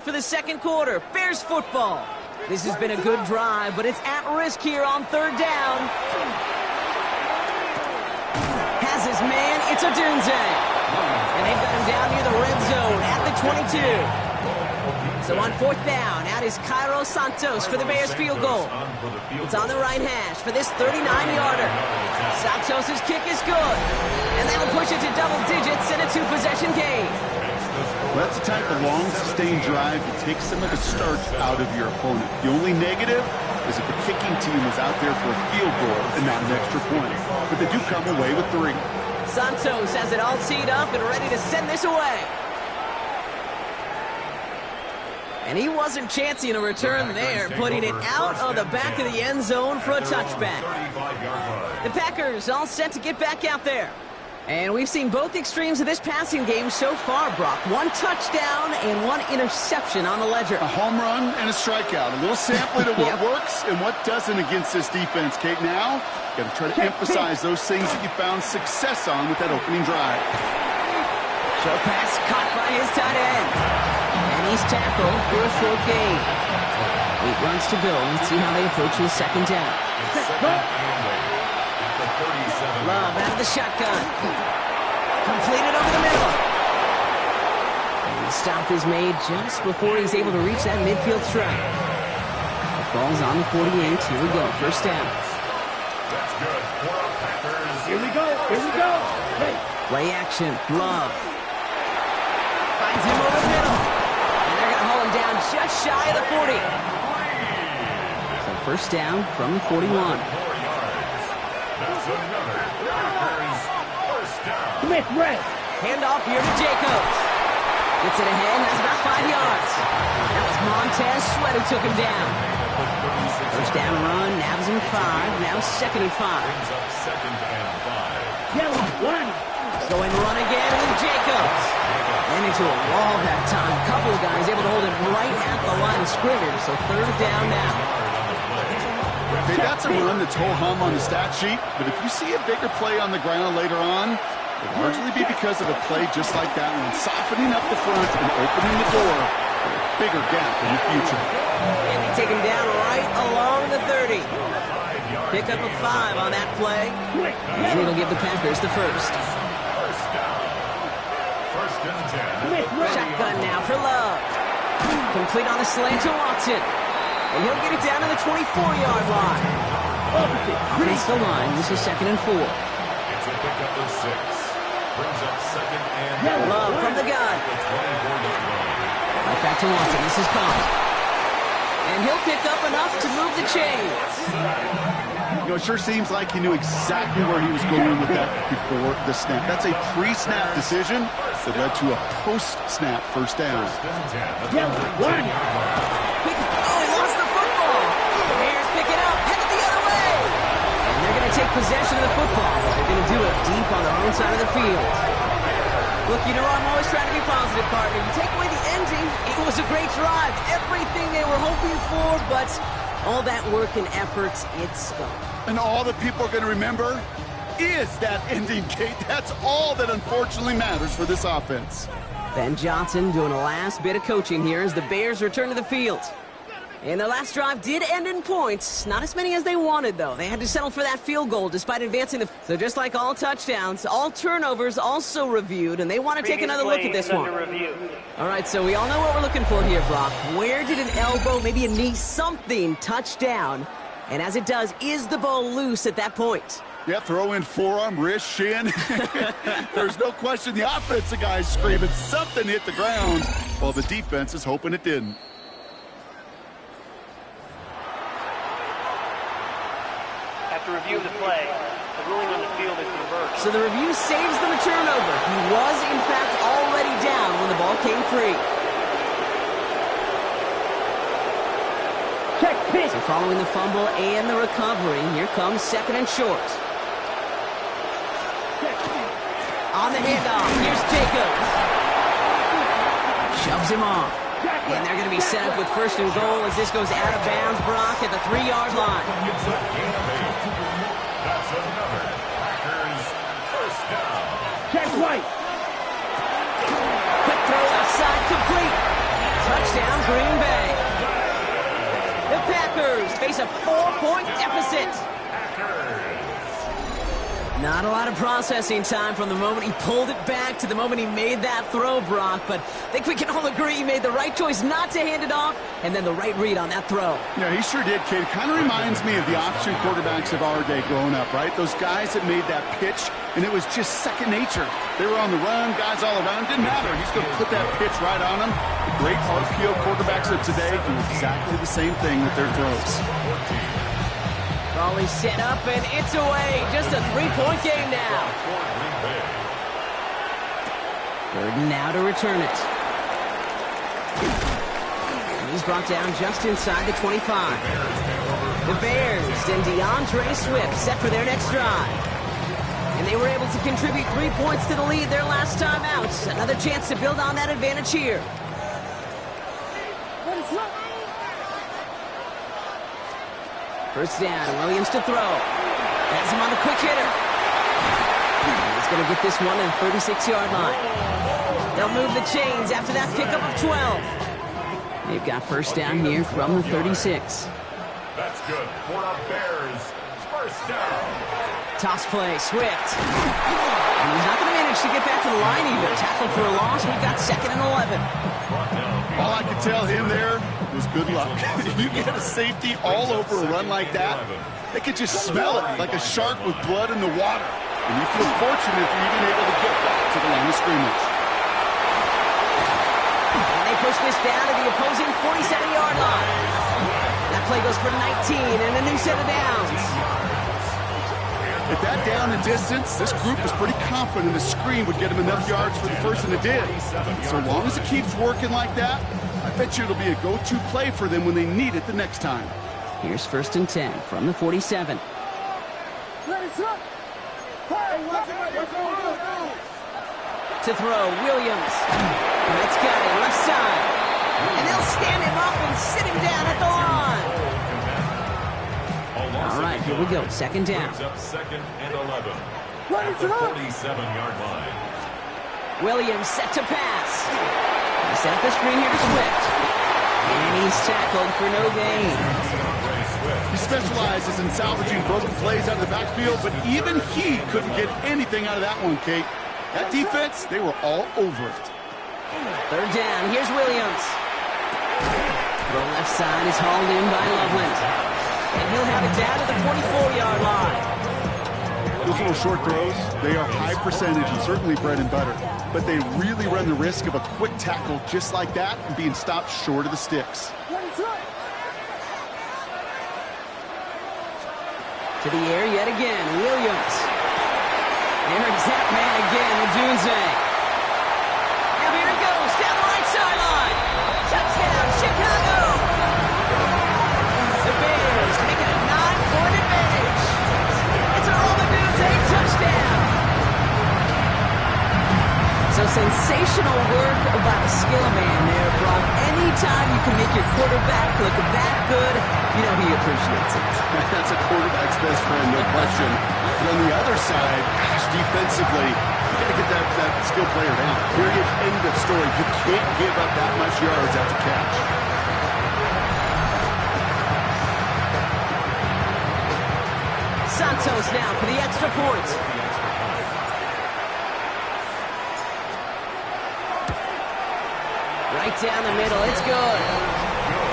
For the second quarter, Bears football. This has been a good drive, but it's at risk here on third down. Has his man, it's Odunze. And they've got him down near the red zone at the 22. So on fourth down, out is Cairo Santos for the Bears field goal. It's on the right hash for this 39-yarder. Santos' kick is good. And that'll push it to double digits in a two-possession game. Well, that's the type of long, sustained drive that takes some of the starch out of your opponent. The only negative is if the kicking team was out there for a field goal and not an extra point. But they do come away with 3. Santos has it all teed up and ready to send this away. And he wasn't chancing a return there, putting it out of the back of the end zone for a touchback. The Packers all set to get back out there. And we've seen both extremes of this passing game so far, Brock. 1 touchdown and 1 interception on the ledger. A home run and a strikeout. A little sampling of what works and what doesn't against this defense, Kate. Now, you got to try to emphasize those things that you found success on with that opening drive. Short pass caught by his tight end. And he's tackled for a short gain. 8 runs to go. Let's see how they approach his second down. Love out of the shotgun. Completed over the middle. And the stop is made just before he's able to reach that midfield strike. The ball's on the 48. Here we go. First down. That's good. Here we go. Here we go. Hey. Play action. Love. Finds him over the middle. And they're going to haul him down just shy of the 40. So first down from the 41. That's another Packers first down. Smith, red. Handoff here to Jacobs. Gets it ahead, has about 5 yards. That was Montez Sweat who took him down. First down run, nabs him 5. Now second and 5. Brings up second and 5. Yellow, one. Going run again with Jacobs. And into a wall that time. A couple of guys able to hold it right at the line of scrimmage. So third down now. Hey, that's a run that's ho-hum on the stat sheet, but if you see a bigger play on the ground later on, it'll largely be because of a play just like that one, softening up the front and opening the door for a bigger gap in the future. And they take him down right along the 30. Pick up a 5 on that play, and it'll give the Packers the first. First down. First and 10. Shotgun now for Love. Complete on the slant to Watson. And he'll get it down to the 24-yard line. Against the line, this is second and 4. It's a pickup of 6. Brings up second and Love from the gun. Right back to Watson. This is caught. And he'll pick up enough to move the chains. You know, it sure seems like he knew exactly where he was going with that before the snap. That's a pre-snap decision that led to a post-snap first down. Yellow, one. Take possession of the football. They're going to do it deep on their own side of the field. Look, you know I'm always trying to be positive, partner. You take away the ending, it was a great drive. Everything they were hoping for, but all that work and effort, it's gone. And all that people are going to remember is that ending, Kate. That's all that unfortunately matters for this offense. Ben Johnson doing a last bit of coaching here as the Bears return to the field. And their last drive did end in points. Not as many as they wanted, though. They had to settle for that field goal despite advancing the... So just like all touchdowns, all turnovers also reviewed, and they want to take another look at this one. All right, so we all know what we're looking for here, Brock. Where did an elbow, maybe a knee, something touch down? And as it does, is the ball loose at that point? Yeah, throw in forearm, wrist, shin. There's no question the offensive guy's screaming something hit the ground, while the defense is hoping it didn't. After review of the play, the ruling on the field is reversed. So the review saves them a turnover. He was, in fact, already down when the ball came free. Check pitch. So following the fumble and the recovery, here comes second and short. On the handoff, here's Jacobs. Shoves him off. And they're going to be set up with first and goal as this goes out of bounds, Brock, at the 3-yard line. That's another Packers first down. Check right. Quick throw outside, complete. Touchdown, Green Bay. The Packers face a 4-point deficit. Not a lot of processing time from the moment he pulled it back to the moment he made that throw, Brock. But I think we can all agree he made the right choice not to hand it off, and then the right read on that throw. Yeah, he sure did, kid. Kind of reminds me of the option quarterbacks of our day growing up, right? Those guys that made that pitch, and it was just second nature. They were on the run, guys all around. Didn't matter. He's going to put that pitch right on them. The great RPO quarterbacks of today do exactly the same thing with their throws. Ball is set up, and it's away. Just a 3-point game now. Burden now to return it. And he's brought down just inside the 25. The Bears and DeAndre Swift set for their next drive. And they were able to contribute 3 points to the lead their last time out. Another chance to build on that advantage here. First down, Williams to throw. Has him on the quick hitter. He's going to get this one at the 36-yard line. They'll move the chains after that pickup of 12. They've got first down here from the 36. That's good for the Bears. First down. Toss play, Swift. And he's not going to manage to get back to the line either. Tackled for a loss. We've got 2nd and 11. All I could tell him there was good luck. You get a safety all over a run like that, they could just smell it like a shark with blood in the water. And you feel fortunate if you're even able to get back to the line of scrimmage. And they push this down to the opposing 47-yard line. That play goes for 19 and a new set of downs. At that down and distance, this group was pretty confident the screen would get him enough yards for the first, and it did. So long as it keeps working like that, I bet you it'll be a go-to play for them when they need it the next time. Here's 1st and 10 from the 47. To throw, Williams. That's got it, left side. And they'll stand him up and sit him down at the line. All right, here we go, 2nd down. Up 2nd and 11. At the 47-yard line. Williams set to pass. He set up the screen here to Swift. And he's tackled for no gain. He specializes in salvaging broken plays out of the backfield, but even he couldn't get anything out of that one, Kate. That defense, they were all over it. 3rd down, here's Williams. The left side is hauled in by Loveland. And he'll have it down to the 44-yard line. Those little short throws, they are high percentage and certainly bread and butter. But they really run the risk of a quick tackle just like that and being stopped short of the sticks. To the air yet again, Williams. There's that man again, Odunze. Now here he goes, down the right sideline. Touchdown, Chicago. The Bears make it a 9-point advantage. It's a Odunze touchdown. So sensational work by the skill man there, Brock. Anytime you can make your quarterback look that good, you know he appreciates it. That's a quarterback's best friend, no question. But on the other side, gosh, defensively, you got to get that skill player down. Period. End of story. You can't give up that much yards after catch. Santos now for the extra point. Right down the middle, it's good.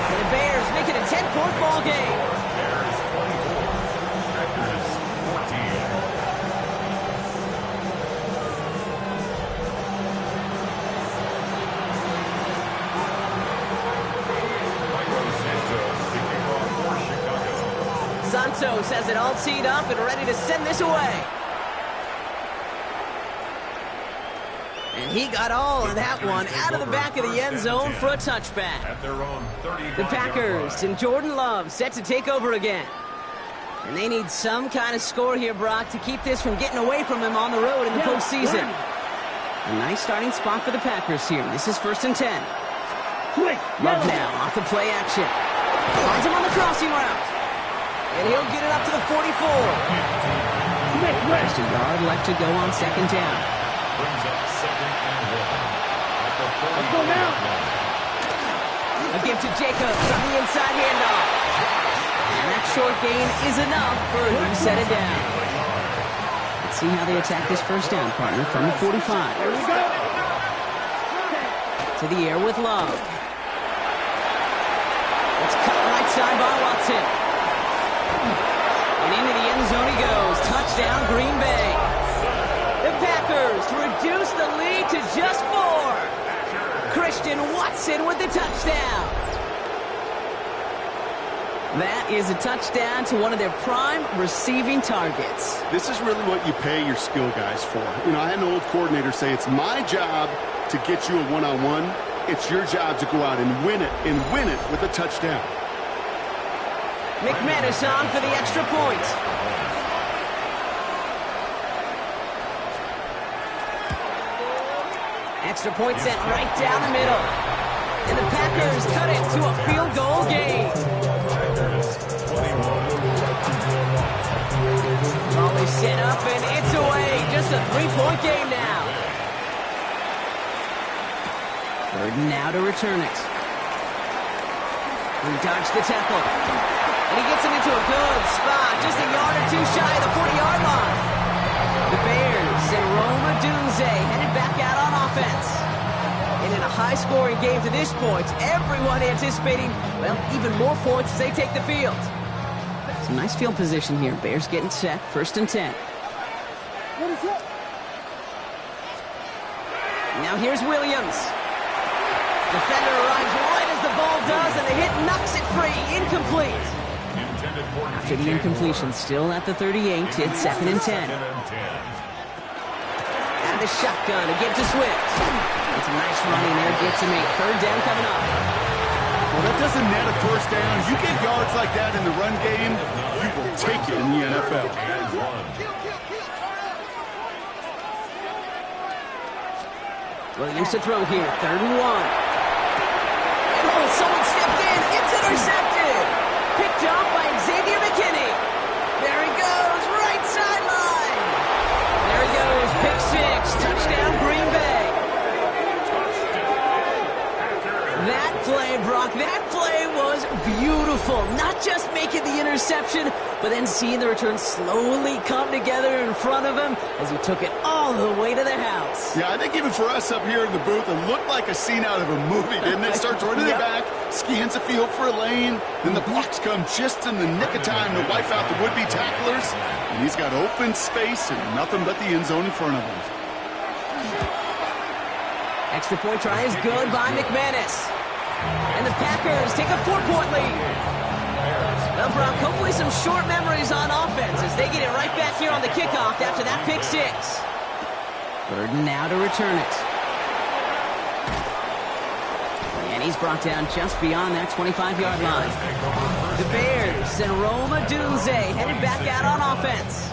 And the Bears make it a 10-point ball game. Bears 24, Packers 14. Santos has it all teed up and ready to send this away. And he got all of that one out of the back of the end zone for a touchback. At their own 35-yard The Packers and Jordan Love set to take over again. And they need some kind of score here, Brock, to keep this from getting away from them on the road in the postseason. A nice starting spot for the Packers here. This is 1st and 10. Love now off the play action. Finds him on the crossing route. And he'll get it up to the 44. Just a yard left to go on 2nd down. Brings up 2nd and 1. At the 40-yard line. A give to Jacobs on the inside handoff. And that short gain is enough for a new set it down. Let's see how they attack this first down, partner, from the 45. Here we go. To the air with Love. It's cut right side by Watson. And into the end zone he goes. Touchdown, Green Bay. The Packers reduce the lead to just 4. Christian Watson with the touchdown. That is a touchdown to one of their prime receiving targets. This is really what you pay your skill guys for. You know, I had an old coordinator say it's my job to get you a one-on-one. It's your job to go out and win it with a touchdown. McManus on for the extra point. Extra point sent right down the middle. And the Packers cut it to a field goal game. Volley set up and it's away. Just a 3-point game now. Burden now to return it. He dodged the tackle. And he gets him into a good spot. Just a yard or two shy of the 40-yard line. The Bears and Roma Dunze headed back out on offense. And in a high-scoring game to this point, everyone anticipating, well, even more points as they take the field. Some nice field position here. Bears getting set, 1st and 10. Now here's Williams. Defender arrives right as the ball does, and the hit knocks it free. Incomplete. After the incompletion, still at the 38, it's 2nd and 10. Out of the shotgun, a give to Swift. It's a nice running there, gets him 8. 3rd down coming up. Well, that doesn't net a first down. You get yards like that in the run game, you will take it in the NFL. Williams to throw here, 3rd and 1. Oh, someone stepped in. It's intercepted. Picked up by Xavier McKinney. There he goes, right sideline. There he goes, pick 6. Touchdown, Green Bay. That play, Brock, that play was beautiful. Not just making the interception, but then seeing the return slowly come together in front of him as he took it all the way to the house. Yeah, I think even for us up here in the booth, it looked like a scene out of a movie, didn't it? Starts running it back, scans the field for a lane, then the blocks come just in the nick of time to wipe out the would-be tacklers, and he's got open space and nothing but the end zone in front of him. Extra point try is good by McManus. And the Packers take a 4-point lead. Well, Brock, hopefully some short memories on offense as they get it right back here on the kickoff after that pick 6. Burden now to return it. And he's brought down just beyond that 25-yard line. The Bears and Roma Dunze headed back out on offense.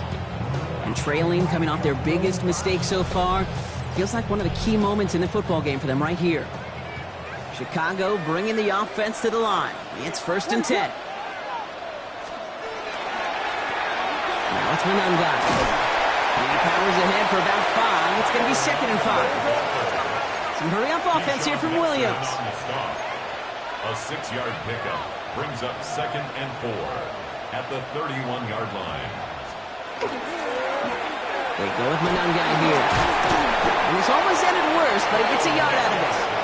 And trailing, coming off their biggest mistake so far, feels like one of the key moments in the football game for them right here. Chicago bringing the offense to the line. It's 1st and 10. Now it's Manunga. He powers ahead for about 5. It's going to be 2nd and 5. Some hurry-up offense here from Williams. A 6-yard pickup brings up 2nd and 4 at the 31-yard line. They go with Manunga here. And it's almost ended worse, but he gets a yard out of it.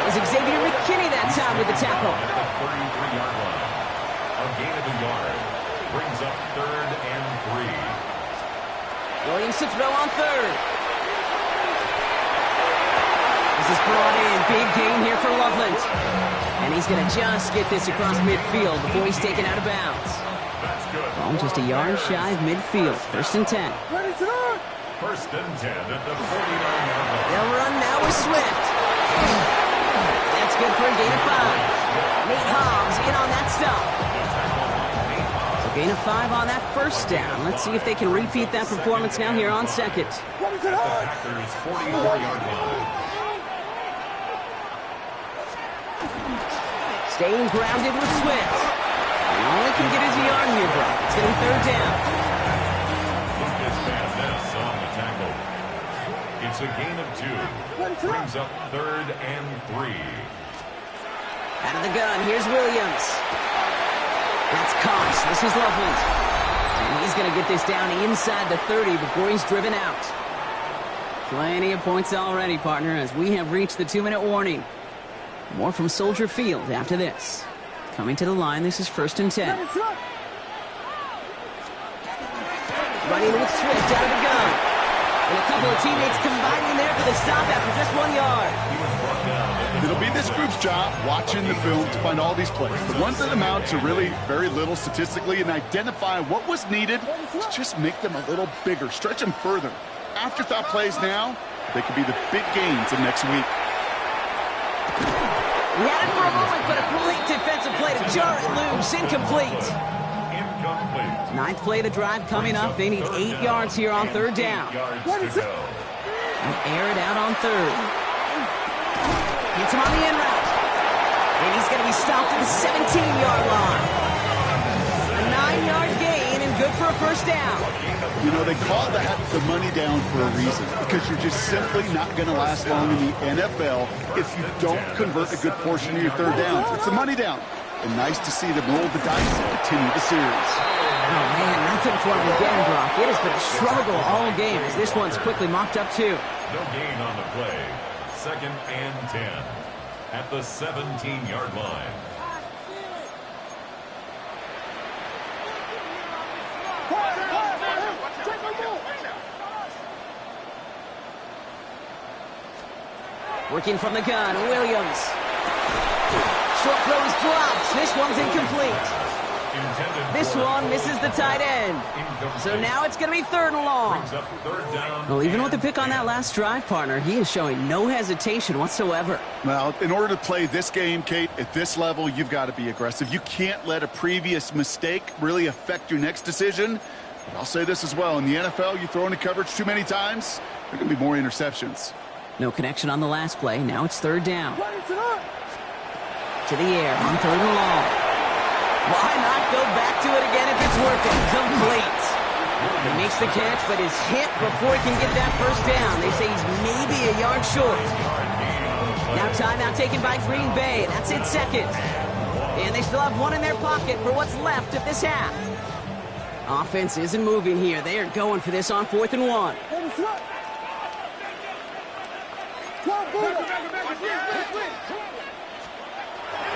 It was Xavier McKinney that time with the tackle. At the 33-yard line. A gain of a yard brings up 3rd and 3. Williams to throw on 3rd. This is brought in. Big gain here for Loveland. And he's going to just get this across midfield before he's taken out of bounds. That's good. Ball just a yard shy of midfield. 1st and 10. 1st and 10 at the 49-yard line. They'll run now with Swift. That's good for a gain of 5. Nate Hobbs in on that stop. So gain of 5 on that 1st down. Let's see if they can repeat that performance now here on 2nd. At the Packers' 44-yard line. Staying grounded with Swift. And all they can get is a yard here, bro. It's going to be 3rd down. Lucas Van Ness on the tackle. It's a gain of 2. Brings up 3rd and 3. Out of the gun, here's Williams. That's Cox. This is Loveland. And he's going to get this down inside the 30 before he's driven out. Plenty of points already, partner, as we have reached the 2-minute warning. More from Soldier Field after this. Coming to the line, this is 1st and 10. Running with Swift out of the gun. And a couple of teammates combining there for the stop after just 1 yard. It'll be this group's job watching the film to find all these plays. The ones that amount to really very little statistically and identify what was needed to just make them a little bigger, stretch them further. Afterthought plays now, they could be the big gains of next week. We had it for a moment, but a great defensive play to jar it loose. Incomplete. Ninth play of the drive coming up. They need 8 yards here on 3rd down. And air it out on 3rd. Gets him on the in route. And he's going to be stopped at the 17-yard line. A 9-yard gain and good for a 1st down. You know, they call that the money down for a reason, because you're just simply not going to last long in the NFL if you don't convert a good portion of your 3rd downs. It's the money down. And nice to see them roll the dice and continue the series. Oh, man, nothing for him again, Brock. It has been a struggle all game as this one's quickly mopped up, too. No gain on the play. 2nd and 10 at the 17-yard line. Working from the gun, Williams. Short throw is dropped. This one's incomplete. This one misses the tight end. So now it's going to be 3rd and long. Well, even with the pick on that last drive, partner, he is showing no hesitation whatsoever. Well, in order to play this game, Kate, at this level, you've got to be aggressive. You can't let a previous mistake really affect your next decision. But I'll say this as well. In the NFL, you throw into coverage too many times, there are going to be more interceptions. No connection on the last play. Now it's 3rd down. To the air on 3rd and long. Why not go back to it again if it's working? Complete. He makes the catch, but is hit before he can get that 1st down. They say he's maybe a yard short. Now timeout taken by Green Bay. That's it, 2nd. And they still have 1 in their pocket for what's left of this half. Offense isn't moving here. They are going for this on 4th and 1.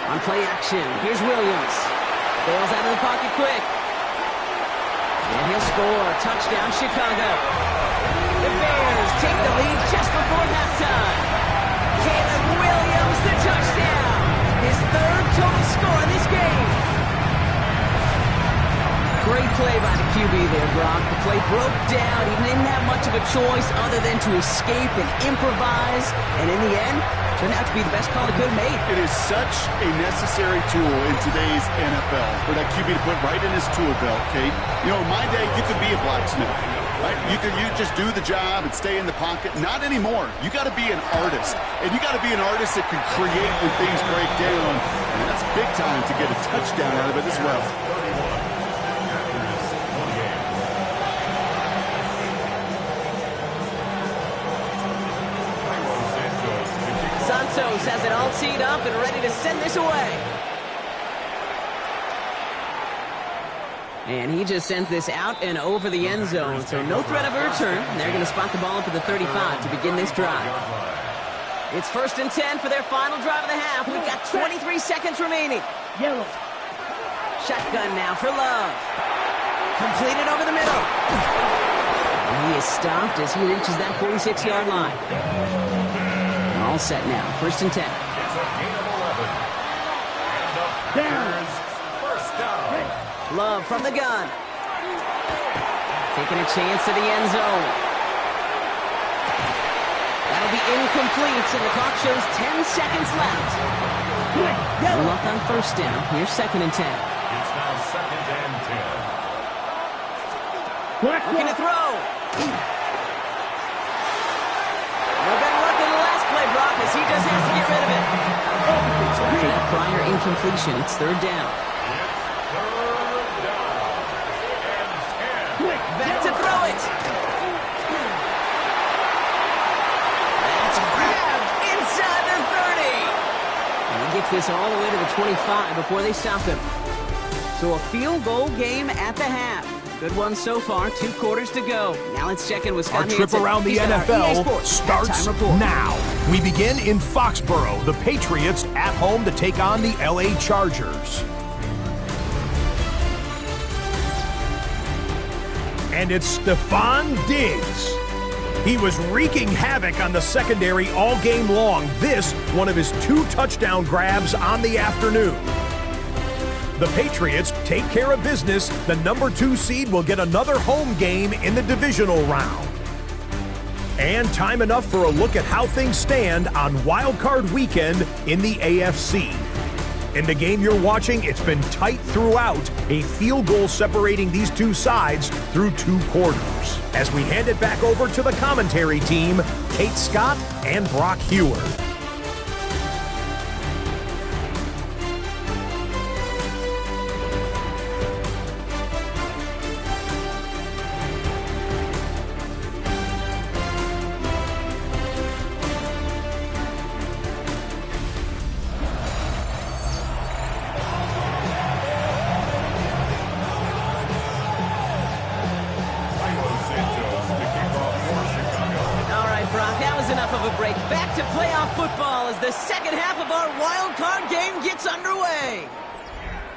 On play action, here's Williams. Bails out of the pocket quick. And he'll score. Touchdown, Chicago. The Bears take the lead just before halftime. Caleb Williams, the touchdown. His 3rd total score in this game. Great play by the QB there, Brock. The play broke down. He didn't have much of a choice other than to escape and improvise. And in the end, turned out to be the best call he could have made. It is such a necessary tool in today's NFL for that QB to put right in his tool belt, Kate. You know, in my day, you could be a blacksmith, right? You just do the job and stay in the pocket. Not anymore. You got to be an artist. And you got to be an artist that can create when things break down. And that's big time to get a touchdown out of it as well. Santos has it all teed up and ready to send this away. And he just sends this out and over the end zone, so no threat of a return. They're going to spot the ball up at the 35 to begin this drive. It's 1st and 10 for their final drive of the half. We've got 23 seconds remaining. Yellow. Shotgun now for Love. Completed over the middle. And he is stopped as he reaches that 46-yard line. All set now. 1st and 10. It's a gain of 11. And the Packers, 1st down. Love from the gun. Taking a chance to the end zone. That'll be incomplete, and the clock shows 10 seconds left. No luck on 1st down. Here's 2nd and 10. It's now 2nd and 10. Looking to throw. No better luck than the last play, Brock, as he just has to get rid of it. So after that prior incompletion, it's 3rd down. Back to throw it. That's grabbed inside the 30. And he gets this all the way to the 25 before they stop him. So a field goal game at the half. Good one so far, 2 quarters to go. Now let's check in with Scott Our trip Hansen. around the He's got our EA NFL Sports starts halftime report. now. We begin in Foxborough. The Patriots at home to take on the LA Chargers. And it's Stephon Diggs. He was wreaking havoc on the secondary all game long. This, one of his 2 touchdown grabs on the afternoon. The Patriots take care of business. The number 2 seed will get another home game in the divisional round. And time enough for a look at how things stand on Wild Card Weekend in the AFC. In the game you're watching, it's been tight throughout, a field goal separating these 2 sides through 2 quarters. As we hand it back over to the commentary team, Kate Scott and Brock Heward.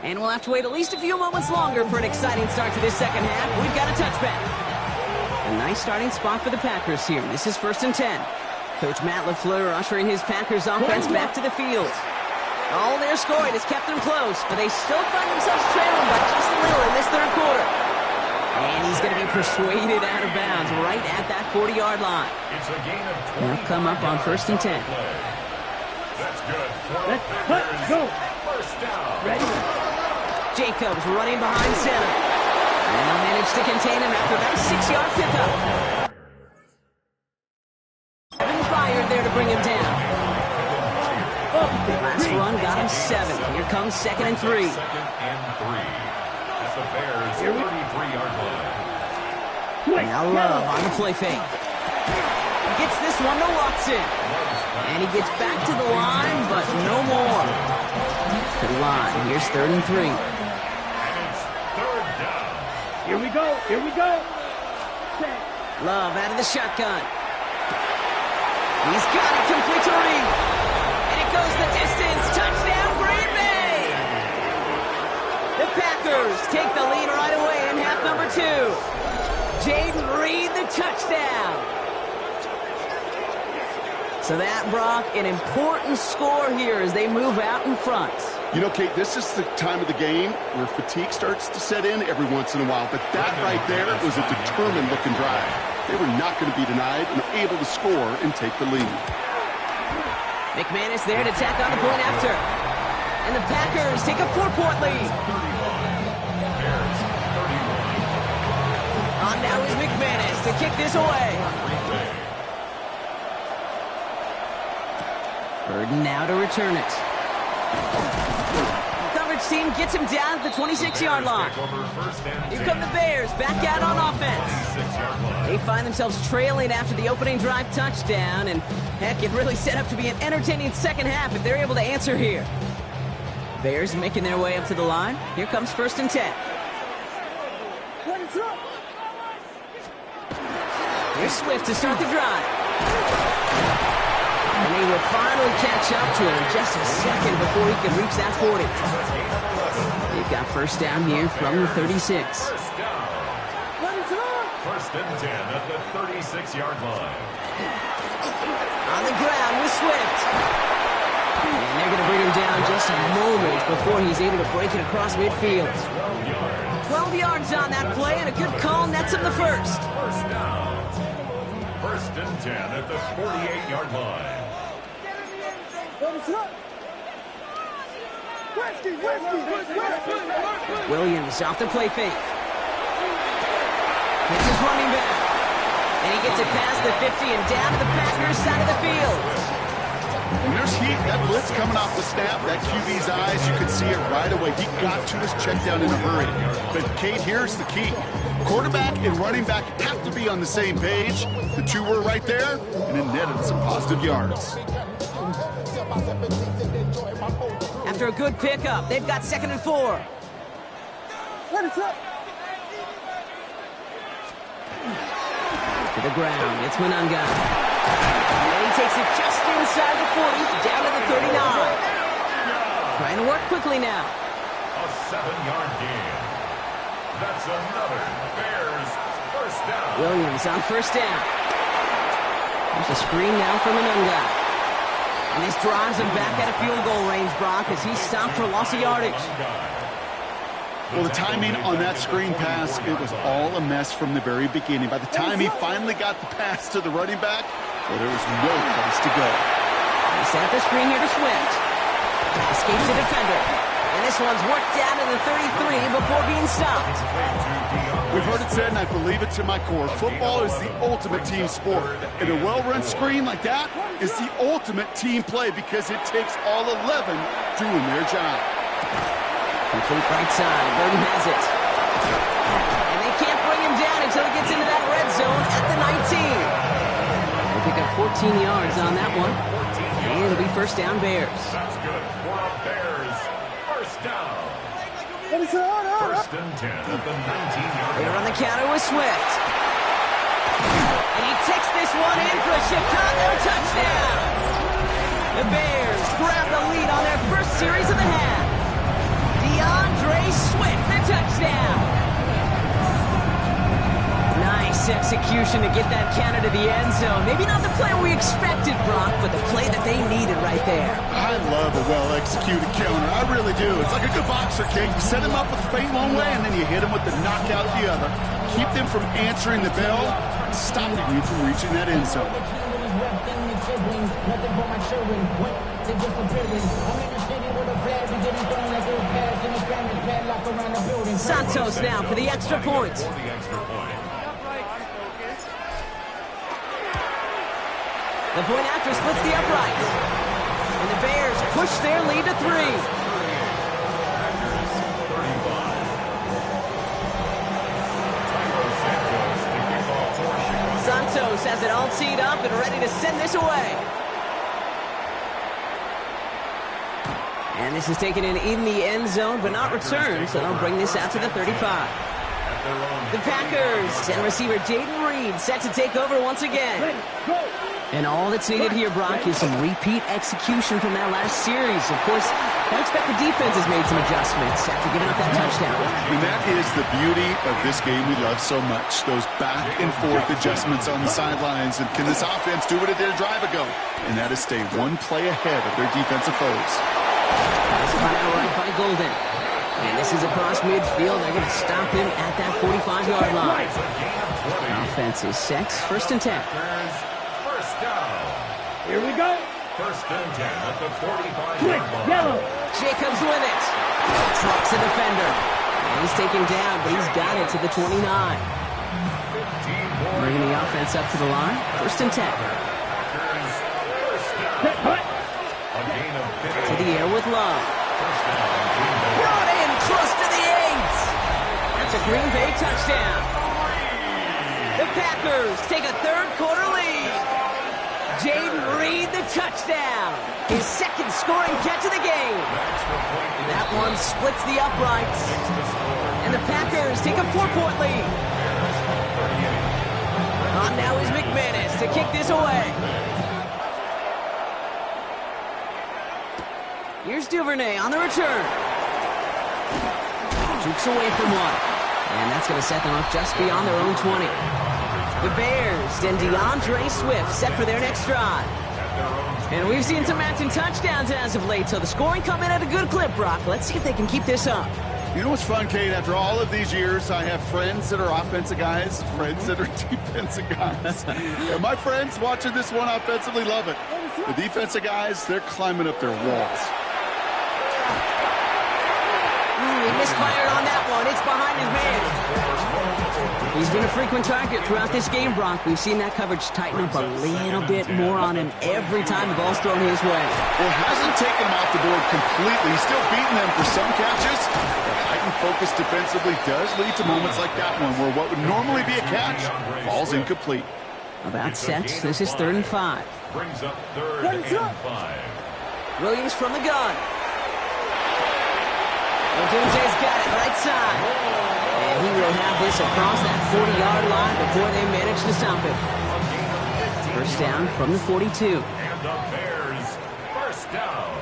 And we'll have to wait at least a few moments longer for an exciting start to this second half. We've got a touchback. A nice starting spot for the Packers here. This is 1st and 10. Coach Matt LaFleur ushering his Packers offense back to the field. All their scoring has kept them close, but they still find themselves trailing by just a little in this 3rd quarter. And he's going to be persuaded out of bounds right at that 40-yard line. It's a gain of 20. They'll come up on 1st and 10. That's good. Let's go. First down. Ready? Jacobs running behind center. And they'll manage to contain him after about a 6-yard pickup. Fired there to bring him down. Last run got him 7. Here comes 2nd and 3. 2nd and 3. That's the Bears' 33-yard line. Now Love on the play fake. Gets this one to Watson. And he gets back to the line, but no more. To the line. Here's 3rd and 3. Here we go. Here we go. Love out of the shotgun. He's got it complete to Reed. And it goes the distance. Touchdown, Green Bay. The Packers take the lead right away in half number 2. Jaden Reed, the touchdown. So that, Brock, an important score here as they move out in front. You know, Kate, this is the time of the game where fatigue starts to set in every once in a while. But that right there was a determined-looking drive. They were not going to be denied and able to score and take the lead. McManus there to tack on the point after. And the Packers take a 4-point lead. On now is McManus to kick this away. Burden now to return it. Coverage team gets him down at the 26-yard line. Here come the Bears back out on offense. They find themselves trailing after the opening drive touchdown, and heck, it really set up to be an entertaining second half if they're able to answer here. Bears making their way up to the line. Here comes 1st and 10. Here's Swift to start the drive. And he will finally catch up to him in just a second before he can reach that 40. They've got 1st down here from the 36. 1st and 10 at the 36-yard line. On the ground with Swift. And they're going to bring him down just a moment before he's able to break it across midfield. 12 yards on that play, and a good call nets him the 1st. 1st down. 1st and 10 at the 48-yard line. Williams off the play fake. It's his running back. And he gets it past the 50 and down to the Packers side of the field. And there's heat. That blitz coming off the snap, that QB's eyes, you could see it right away. He got to his check down in a hurry. But, Kate, here's the key. Quarterback and running back have to be on the same page. The 2 were right there, and it netted some positive yards. after a good pickup. They've got 2nd and 4. To the ground, it's Manunga. And he takes it just inside the 40, down to the 39. Trying to work quickly now. A 7-yard gain. That's another Bears first down. Williams on first down. There's a screen now for Manunga. And this drives him back out of field goal range, Brock, as he's stopped for loss of yardage. Well, the timing on that screen pass, it was all a mess from the very beginning. By the time he finally got the pass to the running back, well, there was no place to go. He set the screen here to Swift. Escapes the defender. And this one's worked down to the 33 before being stopped. We've heard it said, and I believe it to my core, football is the ultimate team sport. And a well-run screen like that is the ultimate team play because it takes all 11 doing their job. Complete right side. Burton has it. And they can't bring him down until he gets into that red zone at the 19. They pick up 14 yards on that one. And it'll be first down Bears. That's good for a Bears first down. First and 10 at the 19-yard They're line. on the counter with Swift. And he takes this one in for a Chicago touchdown. The Bears grab the lead on their first series of the half. DeAndre Swift, the touchdown. Nice execution to get that counter to the end zone. Maybe not the play we expected, Brock, but the play that they needed right there. I love a well-executed counter. I really do. It's like a good boxer, King. You set him up with a feint one way, and then you hit him with the knockout the other. Keep them from answering the bell, stopping you from reaching that end zone. Santos now for the extra point. The point after splits the uprights. And the Bears push their lead to 3. Santos has it all teed up and ready to send this away. And this is taken in the end zone, but not returned, so they'll bring this out to the 35. The Packers and receiver Jaden Reed set to take over once again. And all that's needed here, Brock, is some repeat execution from that last series. Of course, I expect the defense has made some adjustments after giving up that touchdown. And that is the beauty of this game we love so much. Those back and forth adjustments on the sidelines. And can this offense do what it did a drive ago? And that is stay one play ahead of their defensive foes. That's spun out right by Golden. And this is across midfield. They're going to stop him at that 45-yard line. Offense is set. First and 10. First down. Here we go. First and 10 at the 45-yard line. Yellow. Jacobs with it. Trucks a defender. And he's taken down, but he's got it to the 29. Bringing the offense up to the line. First and 10. To the air with Love. Brought in close to the 8. That's a Green Bay touchdown. The Packers take a third-quarter lead. Jaden Reed, the touchdown. His second scoring catch of the game. That one splits the uprights. And the Packers take a 4-point lead. On now is McManus to kick this away. Here's Duvernay on the return. Jukes away from one. And that's going to set them up just beyond their own 20. The Bears and DeAndre Swift set for their next drive. And we've seen some matching touchdowns as of late, so the scoring coming at a good clip, Brock. Let's see if they can keep this up. You know what's fun, Kate? After all of these years, I have friends that are offensive guys, friends that are defensive guys. And my friends watching this one offensively love it. The defensive guys, they're climbing up their walls. He misfired on that one. It's behind his man. He's been a frequent target throughout this game, Brock. We've seen that coverage tighten up a little bit more on him every time the ball's thrown his way. Well, hasn't taken him off the board completely. He's still beating them for some catches. The heightened focus defensively does lead to moments like that one where what would normally be a catch falls incomplete. About set. This is 3rd and 5. Brings up 3rd and 5. Williams from the gun. Odunze's got it right side. And he will have this across that 40-yard line before they manage to stop him. First down from the 42. And the Bears, first down.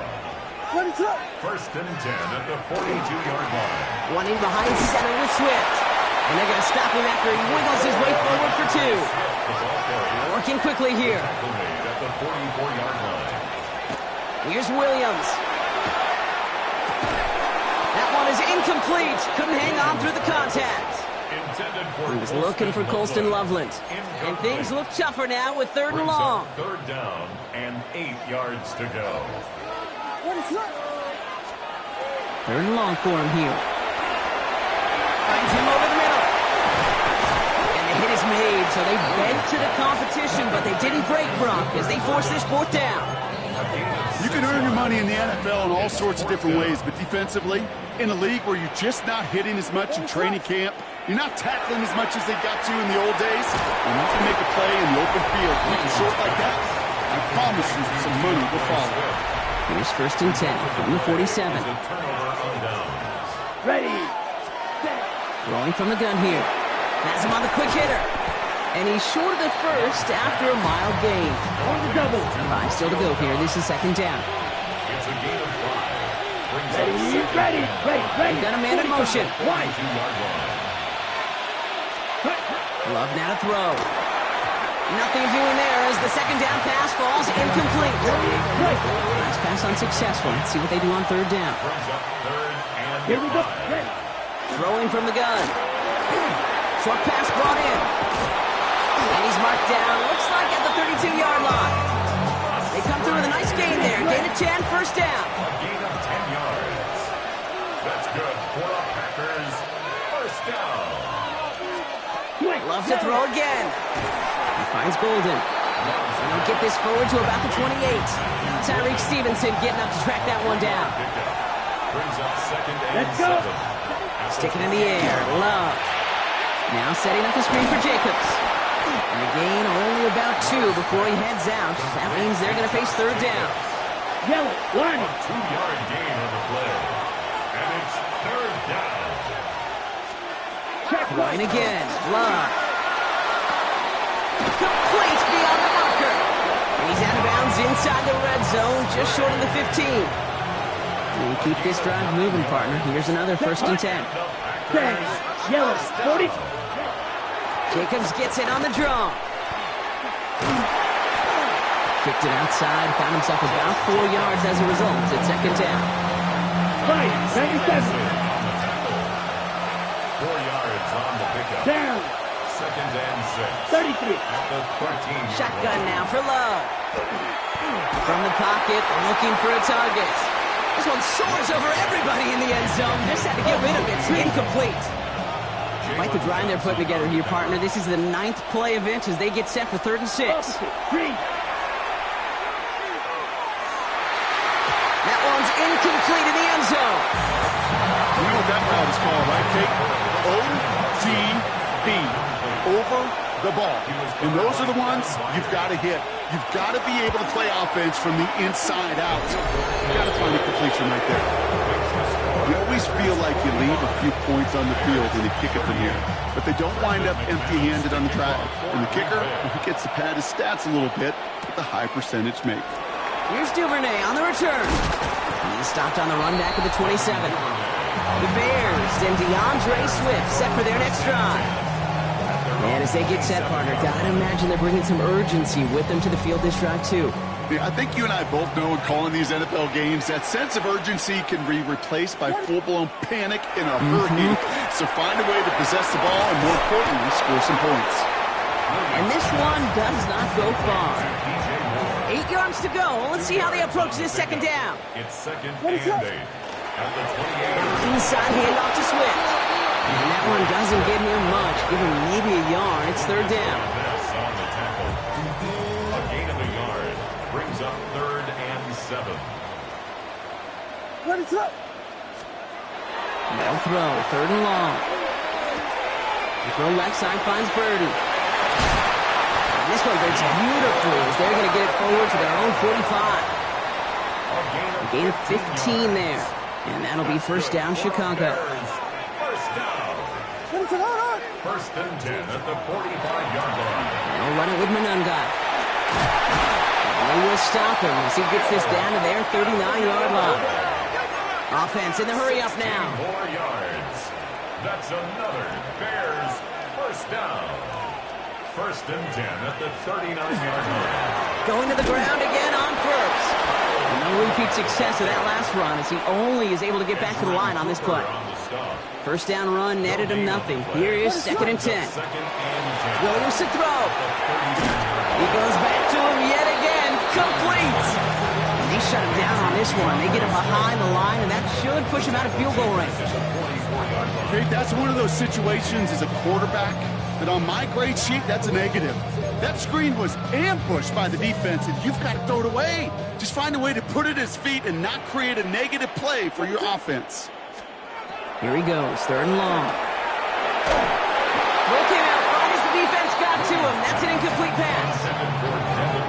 First and 10 at the 42-yard line. One in behind center with Swift. And they're going to stop him after he wiggles his way forward for 2. They're working quickly here. At the 44-yard line. Here's Williams. That one is incomplete. Couldn't hang on through the contact. He was looking for Colston Loveland. And things look tougher now with 3rd and long. Third down and 8 yards to go. 3rd and long for him here. Finds him over the middle. And the hit is made, so they bent to the competition, but they didn't break Brock as they force this 4th down. You can earn your money in the NFL in all sorts of different ways, but defensively, in a league where you're just not hitting as much in training camp, you're not tackling as much as they got to in the old days, and you can make a play in the open field. You can short like that, I promise you some money will follow. Here's 1st and 10 from the 47. Ready. Throwing from the gun here. Has him on the quick hitter. And he's short of the first after a mild gain. On the double. 5 still to go here. This is 2nd down. It's a gain of 5. Ready. They've got a man in motion. Wide. 2-yard line. Love now to throw. Nothing doing there as the 2nd down pass falls incomplete. Last pass unsuccessful. Let's see what they do on 3rd down. Brings up 3rd and Here we go. 5. Ready. Throwing from the gun. Short pass brought in. And he's marked down. Looks like at the 32-yard line. They come through with a nice gain there. Gain of 10, 1st down. A gain of 10 yards. That's good for the Packers. First down. Love to throw again. He finds Golden. And he'll get this forward to about the 28. Tyreek Stevenson getting up to track that one down. Brings up 2nd and Let's go. 7. Sticking in the air. Love. Now setting up the screen for Jacobs. And a gain only about 2 before he heads out. That means they're going to face 3rd down. Yellow. Line. A 2-yard gain on the play. And it's 3rd down. Throwing again. Love. Complete beyond the marker. And he's out of bounds inside the red zone, just short of the 15. And keep this drive moving, partner. Here's another 1st and 10. Thanks. Yellow. 40. Jacobs gets it on the draw. Kicked it outside, found himself about 4 yards as a result. It's 2nd down. 97. 4 yards on the pickup. Down. 2nd and 6. 33. At the 13. Shotgun now for Love. From the pocket, looking for a target. This one soars over everybody in the end zone. Just had to get rid of it. It's incomplete. Quite the grind they're putting together here, partner. This is the 9th play event as they get set for 3rd and 6. Green. That one's incomplete in the end zone. You know what that route is called, right, Kate? OTB. Over the ball. And those are the ones you've got to hit. You've got to be able to play offense from the inside out. You've got to find a completion right there. You always feel like you leave a few points on the field when you kick it from here. But they don't wind up empty-handed on the track. And the kicker, he gets to pad his stats a little bit with the high percentage make. Here's Duvernay on the return. He's stopped on the run back of the 27. The Bears and DeAndre Swift set for their next drive. And as they get set, partner, gotta imagine they're bringing some urgency with them to the field this drive, too. Yeah, I think you and I both know in calling these NFL games, that sense of urgency can be replaced by full-blown panic in a hurry. So find a way to possess the ball and, more importantly, score some points. And this one does not go far. 8 yards to go. Let's see how they approach this 2nd down. It's 2nd and 8. At the 28. Inside handoff to Swift. And that one doesn't get here much. Give him maybe a yard. It's 3rd down. That's on the tackle. A gain of a yard. Brings up 3rd and 7. What is up? They'll throw. 3rd and long. The throw left side finds Burden. And this one breaks beautifully as they're going to get it forward to their own 45. A gain of 15 there. And that'll be first down, Chicago. First down. First and 10 at the 45-yard line. They'll run it with Monunga. And they will stop him as he gets this down to their 39-yard line. Offense in the hurry up now. 4 yards. That's another Bears first down. First and 10 at the 39-yard line. Going to the ground again on first. No repeat success of that last run as he only is able to get back to the line on this play. First down run netted him nothing. Here is second and 10. Williams to throw. He goes back to him yet again. Complete. And they shut him down on this one. They get him behind the line, and that should push him out of field goal range. Okay, that's one of those situations as a quarterback that on my grade sheet, that's a negative. That screen was ambushed by the defense, and you've got to throw it away. Just find a way to put it at his feet and not create a negative play for your offense. Here he goes, third and long. Throw came out right as the defense got to him. That's an incomplete pass.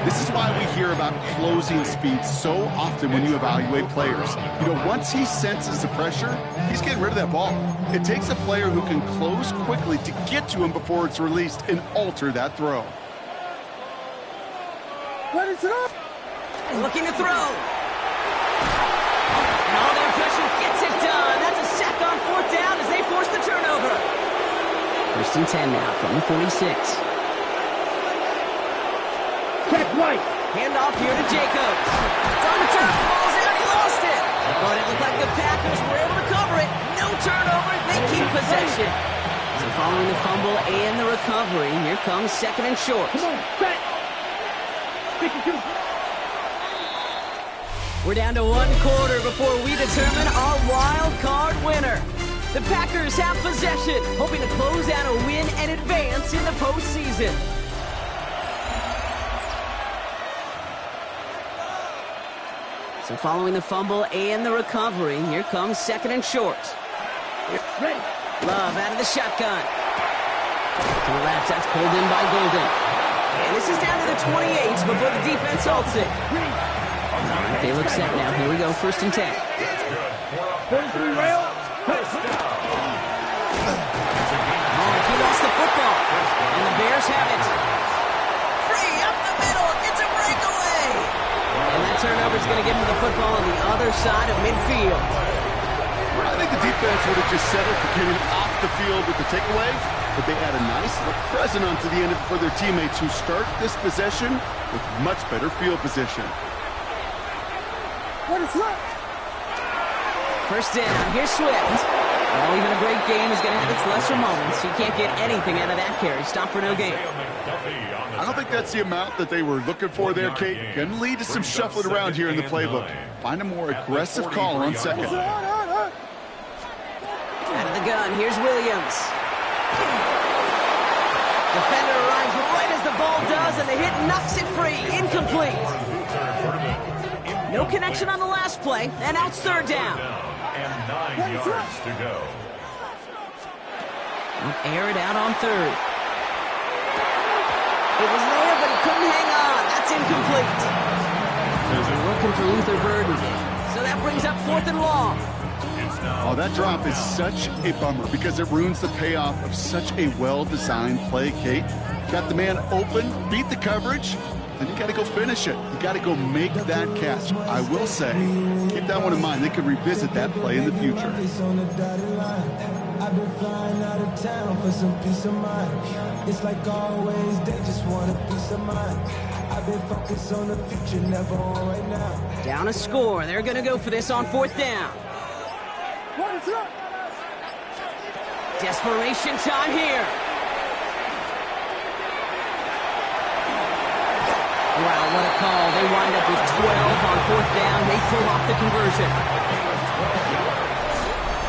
This is why we hear about closing speed so often when you evaluate players. You know, once he senses the pressure, he's getting rid of that ball. It takes a player who can close quickly to get to him before it's released and alter that throw. What is it up? Looking to throw. And all their pressure gets it done. That's a sack on fourth down as they force the turnover. First and 10 now from the 46. Check right. Handoff here to Jacobs. It's on the turn. Ball's out. He lost it. But it looked like the Packers were able to cover it. No turnover. They keep possession. So following the fumble and the recovery, here comes second and short. Come on, back. We're down to one quarter before we determine our wild card winner. The Packers have possession, hoping to close out a win and advance in the postseason. So following the fumble and the recovery, here comes second and short. Ready. Love out of the shotgun. To the left, that's pulled in by Golden. And this is down to the 28 before the defense halts it. All right, they look set now. Here we go, first and 10. 43 rail. He lost the football, and the Bears have it. Free up the middle, it's a breakaway. And that turnover is going to get him the football on the other side of midfield. I think the defense would have just settled for getting off the field with the takeaway, but they had a nice little present onto the end of it for their teammates who start this possession with much better field position. What is up? First down, here's Swift. Well, even a great game is going to have its lesser moments. You can't get anything out of that carry. Stop for no gain. I don't think that's the amount that they were looking for there, Kate. Going to lead to some shuffling around here in the playbook. Find a more aggressive call on second. Out of the gun, here's Williams. Defender arrives right as the ball does, and the hit knocks it free. Incomplete. No connection on the last play, and now it's third down. And 9 yards to go. Air it out on third. It was there, but he couldn't hang on. That's incomplete. They're looking for Luther Burden. So that brings up fourth and long. Oh, that drop is such a bummer because it ruins the payoff of such a well-designed play, Kate. Got the man open, beat the coverage, then you got to go finish it. You got to go make that catch. I will say, keep that one in mind. They could revisit that play in the future. I've been flying out of town for some peace of mind. It's like always, they just want a peace of mind. I've been focused on the future, never on right now. Down a score. They're going to go for this on fourth down. What is up? Desperation time here. Wow, what a call. They wind up with 12 on fourth down. They pull off the conversion.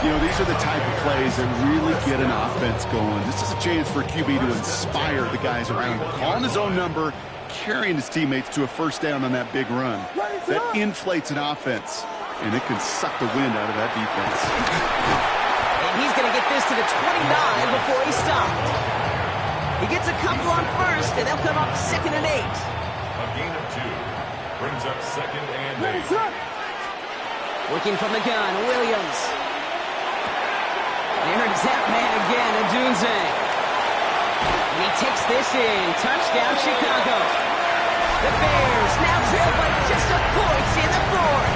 You know, these are the type of plays that really get an offense going. This is a chance for QB to inspire the guys around him. Calling his own number, carrying his teammates to a first down on that big run. That inflates an offense, and it can suck the wind out of that defense. And he's going to get this to the 29 before he stopped. He gets a couple on first, and they'll come up second and 8. A gain of 2 brings up second and 8. Working from the gun, Williams. There's that man again, Adunze. And he takes this in. Touchdown, Chicago. The Bears now trail by just a point in the fourth.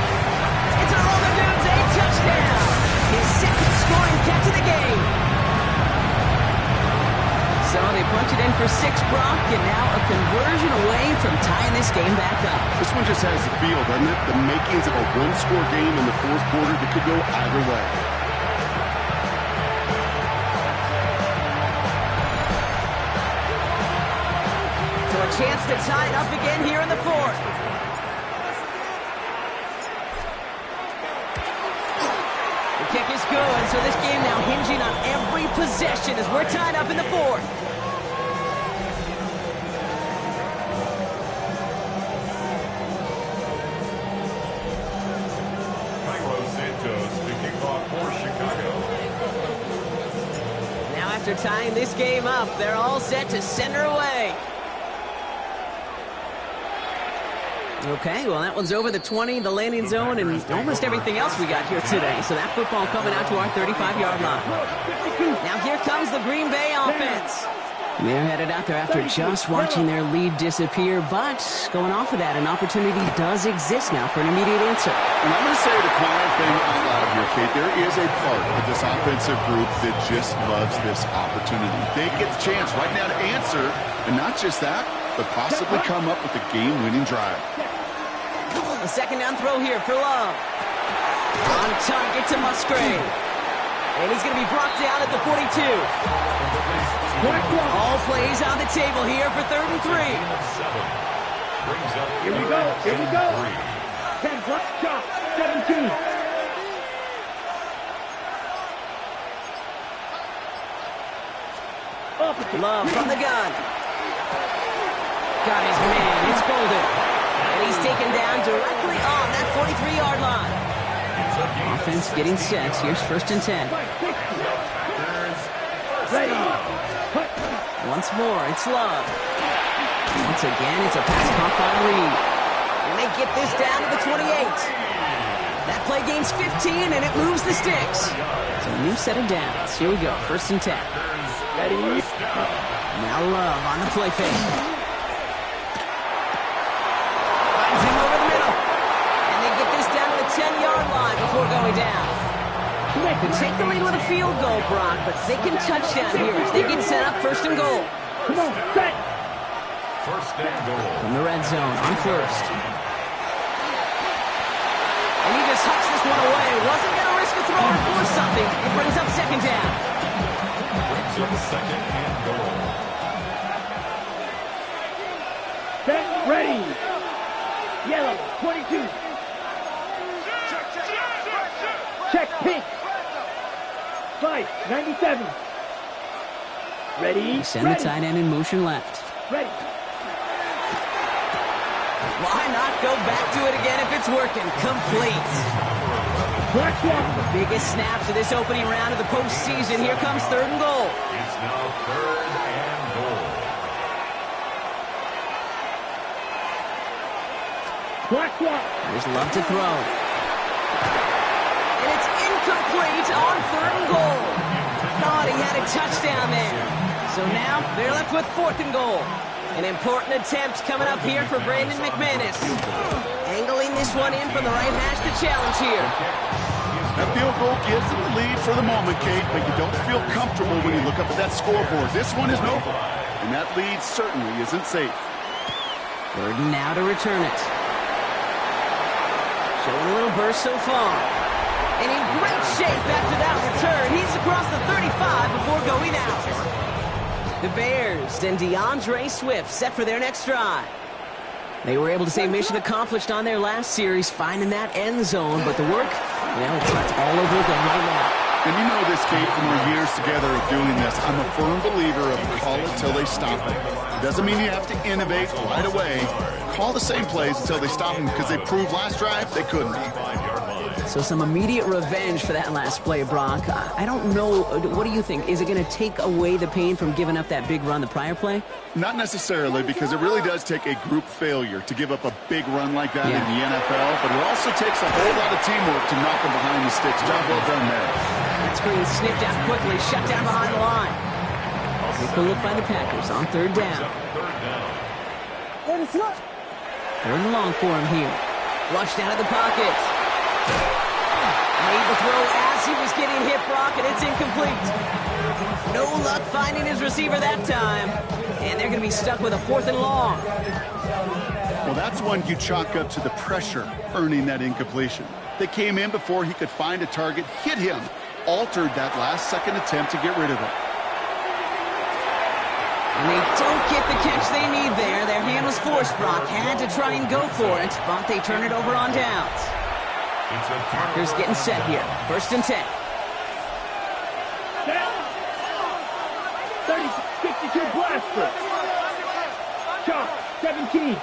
It's a Rome Adunze touchdown. His second scoring catch of the game. So they punch it in for 6, Brock, and now a conversion away from tying this game back up. This one just has the feel, doesn't it? The makings of a one-score game in the fourth quarter that could go either way. So a chance to tie it up again here in the fourth. The kick is good, so this game now hinging on every possession as we're tied up in the fourth. Now after tying this game up, they're all set to send her away. Okay, well, that one's over the 20, the landing zone, and almost everything else we got here today. So that football coming out to our 35-yard line. Now here comes the Green Bay offense. They're headed out there after just watching their lead disappear, but going off of that, an opportunity does exist now for an immediate answer. And I'm going to say the quiet thing out loud here, Kate. There is a part of this offensive group that just loves this opportunity. They get the chance right now to answer, and not just that, but possibly come up with a game-winning drive. A second down throw here for Love. On target to Musgrave. And he's going to be brought down at the 42. All plays on the table here for 3rd and 3. Here we go. Here we go. 10 block shot. 17. Love from the gun. Got his man. It's Golden. And he's taken down directly on that 43-yard line. Offense getting set. Here's 1st and 10. Ready. Once more, it's Love. Once again, it's a pass caught by Reed. And they get this down to the 28. That play gains 15, and it moves the sticks. So a new set of downs. Here we go, 1st and 10. Ready. Now Love on the play fake. Finds him over the middle. And they get this down to the 10-yard line before going down. Could take the lead with a field goal, Brock, but they can touchdown here as they get set up 1st and goal. Come on, set. 1st and goal. From the red zone on 1st. And he just hucks this one away. Wasn't going to risk a throw or force something. It brings up 2nd down. Brings up 2nd and goal. Set. Ready. Yellow. 22. Check. Pink. 5. 97. Ready. They send the tight end in motion left. Ready. Why not go back to it again if it's working? Complete. Black one. The biggest snaps of this opening round of the postseason. Here comes 3rd and goal. It's now 3rd and goal. Black one. There's Love to throw. And it's incomplete on 3rd and goal. Thought he had a touchdown there. So now they're left with 4th and goal. An important attempt coming up here for Brandon McManus. Angling this one in from the right hash to challenge here. That field goal gives them the lead for the moment, Kate, but you don't feel comfortable when you look up at that scoreboard. This one isn't over, and that lead certainly isn't safe. 3rd and now to return it. Showing a little burst so far. And in great shape after that return. He's across the 35 before going out. The Bears and DeAndre Swift set for their next drive. They were able to say mission accomplished on their last series, finding that end zone, but the work, well, it's all over again right now. And you know this, Kate, from our years together of doing this. I'm a firm believer of call it till they stop it. It doesn't mean you have to innovate right away. Call the same plays until they stop them, because they proved last drive they couldn't. So some immediate revenge for that last play, Brock. I don't know. What do you think? Is it going to take away the pain from giving up that big run the prior play? Not necessarily, because it really does take a group failure to give up a big run like that in the NFL, but it also takes a whole lot of teamwork to knock them behind the sticks. Job well done there. That screen sniffed out quickly, shut down behind the line. Take a look by the Packers on third down. Third and long for him here. Flushed out of the pocket. Made the throw as he was getting hit, Brock, and it's incomplete. No luck finding his receiver that time. And they're going to be stuck with a 4th and long. Well, that's one you chalk up to the pressure earning that incompletion. They came in before he could find a target, hit him, altered that last-second attempt to get rid of it. And they don't get the catch they need there. Their hand was forced, Brock. Had to try and go for it, but they turn it over on downs. Packers getting set here. 1st and 10. 52 blaster. Chop, 17.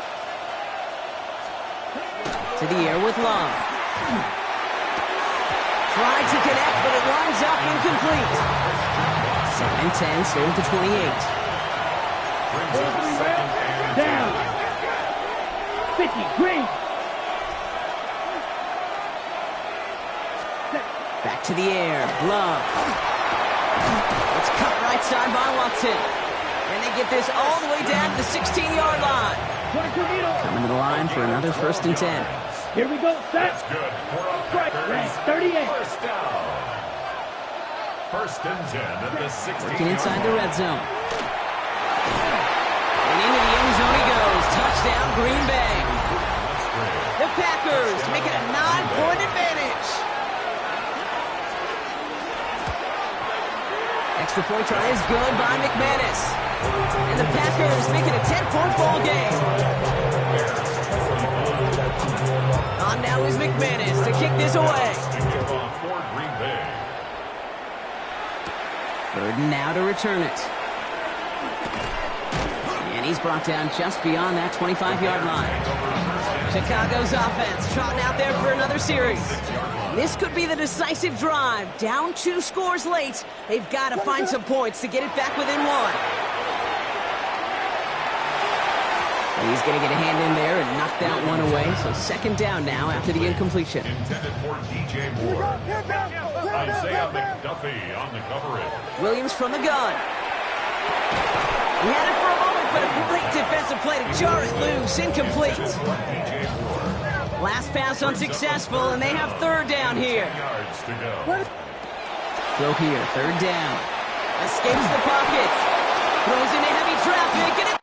To the air with Love. Tried to connect, but it winds up incomplete. 2nd and 10, still at the 28. Down. 50, green. Back to the air. Love. It's cut right side by Watson. And they get this all the way down to the 16-yard line. Coming to the line for another 1st and 10. Here we go, set. That's good. Strike, 38. First down. 1st and 10 at the 16. Working inside the red zone. And into the end zone he goes. Touchdown, Green Bay. The Packers make it a 9-point advantage. Extra point try is good by McManus. And the Packers make it a 10-point ball game. On now is McManus to kick this away. 3rd and now to return it. And he's brought down just beyond that 25-yard line. Chicago's offense trotting out there for another series. This could be the decisive drive. Down 2 scores late. They've got to find some points to get it back within 1. He's going to get a hand in there and knock that one away. So 2nd down now after the incompletion. Intended for DJ Moore. Isaiah McDuffie on the coverage. Williams from the gun. He had it for a moment, but a great defensive play to jar it loose. Incomplete. Last pass unsuccessful, and they have 3rd down here. Throw here, 3rd down. Escapes the pocket. Throws into heavy traffic, and